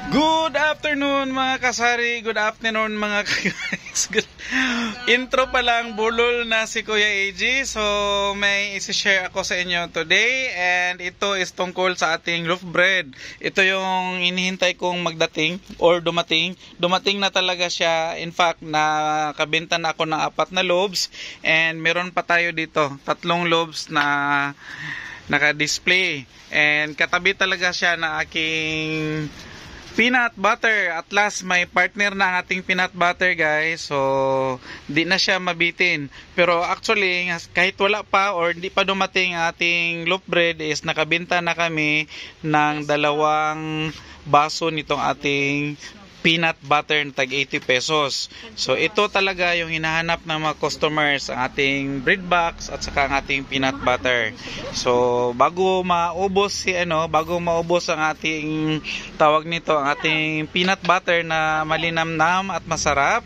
Good afternoon mga kasari, good afternoon mga guys. Intro pa lang, bulol na si Kuya AG. So may isi-share ako sa inyo today, and ito is tungkol sa ating loaf bread. Ito yung inihintay kong magdating or dumating. Dumating na talaga siya. In fact, nakabenta na ako ng 4 na loaves, and meron pa tayo dito 3 loaves na naka-display, and katabi talaga siya na aking peanut butter. At last, may partner na ang ating peanut butter, guys. So, di na siya mabitin. Pero actually, kahit wala pa or di pa dumating ating loaf bread, is nakabenta na kami ng 2 baso nitong ating peanut butter na tag 80 pesos. So ito talaga yung hinahanap ng mga customers, ang ating bread box at saka ang ating peanut butter. So bago maubos ang ating tawag nito, ang ating peanut butter na malinamnam at masarap,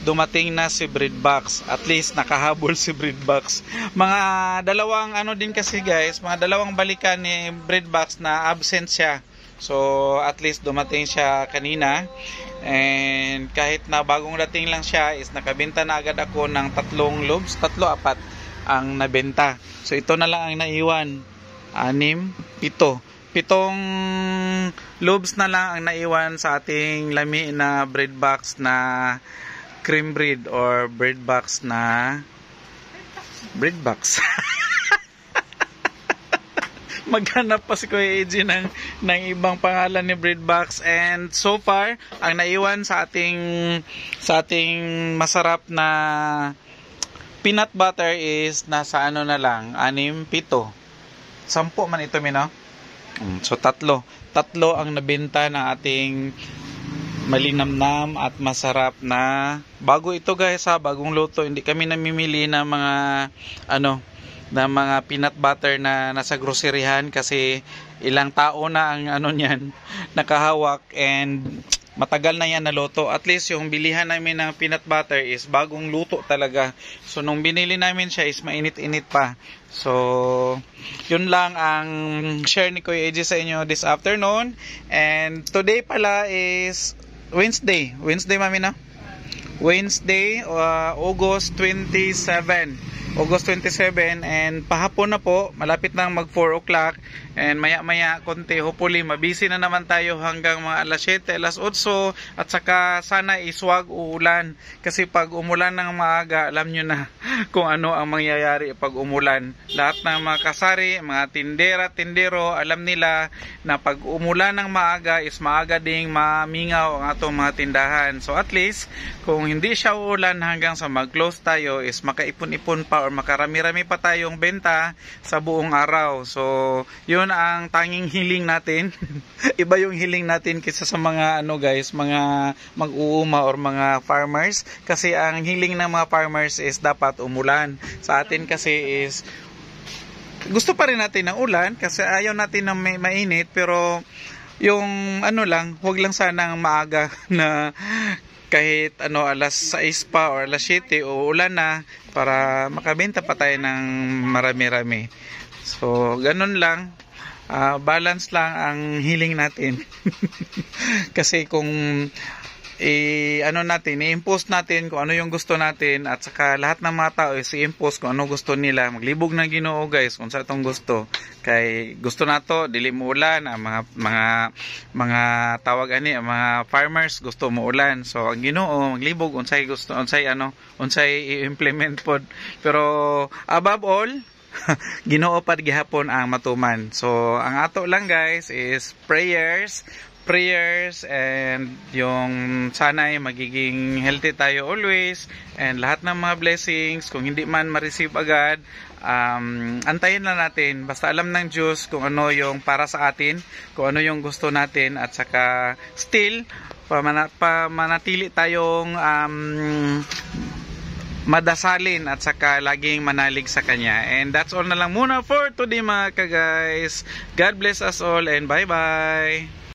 dumating na si bread box. At least nakahabol si bread box. Mga dalawang din kasi guys, mga dalawang balikan ni bread box na absent siya. So at least dumating siya kanina, and kahit na bagong dating lang siya, is nakabenta na agad ako ng 3 loaves, 3-4 ang nabenta. So ito na lang ang naiwan, 6, 7 loaves na lang ang naiwan sa ating lami na bread box na cream bread or bread box na bread box. Maghanap pa si Kuya AG ng ibang pangalan ni bread box. And so far, ang naiwan sa ating masarap na peanut butter is nasa na lang, 6, 7, 10 man ito, Mino. So 3 ang nabenta ng ating malinamnam at masarap na bago ito, guys, bagong luto. Hindi kami namimili ng mga peanut butter na nasa groceryhan, kasi ilang tao na ang niyan nakahawak, and matagal na yan naluto. At least yung bilihan namin ng peanut butter is bagong luto talaga. So nung binili namin siya is mainit-init pa. So yun lang ang share ni Kuya AJ sa inyo this afternoon. And today pala is Wednesday, mami, na Wednesday, August 27, and pahapon na po, malapit nang mag 4 o'clock, and maya konti, hopefully mabisi na naman tayo hanggang mga alas 7, alas 8, at saka sana iswag uulan, kasi pag umulan ng maaga, alam nyo na kung ano ang mangyayari pag umulan. Lahat ng mga kasari, mga tindero, alam nila na pag umulan ng maaga is maaga ding mamingaw ang atong mga tindahan. So at least kung hindi siya uulan hanggang sa mag-close tayo, is makaipon-ipon pa or makarami-rami pa tayong benta sa buong araw. So yun ang tanging hiling natin. Iba yung hiling natin kaysa sa mga guys, mga mag-uuma or mga farmers, kasi ang hiling ng mga farmers is dapat umulan. Sa atin kasi is gusto pa rin natin ng ulan, kasi ayaw natin ng mainit, pero yung wag lang sanang maaga na kahit alas 6 pa or alas 7 o ulan na, para makabenta pa tayo ng marami-rami. So ganun lang, balance lang ang hiling natin. Kasi kung i-impose natin kung ano yung gusto natin, at saka lahat ng mga tao is i-impose kung ano gusto nila, maglibog ng Ginoo, guys, kung sa itong gusto. Kay gusto nato dili mo ulan, ang mga tawag ang mga farmers gusto mo ulan. So ang Ginoo maglibog unsay gusto, unsay i-implement pod. Pero above all, Ginoo pad gihapon ang matuman. So ang ato lang, guys, is prayers, and yung sana'y magiging healthy tayo always, and lahat ng mga blessings, kung hindi man ma-receive agad, antayin lang natin. Basta alam ng Diyos kung ano yung para sa atin, kung ano yung gusto natin, at saka still manatili tayong madasalin, at saka laging manalig sa Kanya. And that's all na lang muna for today, mga ka-guys. God bless us all, and bye-bye!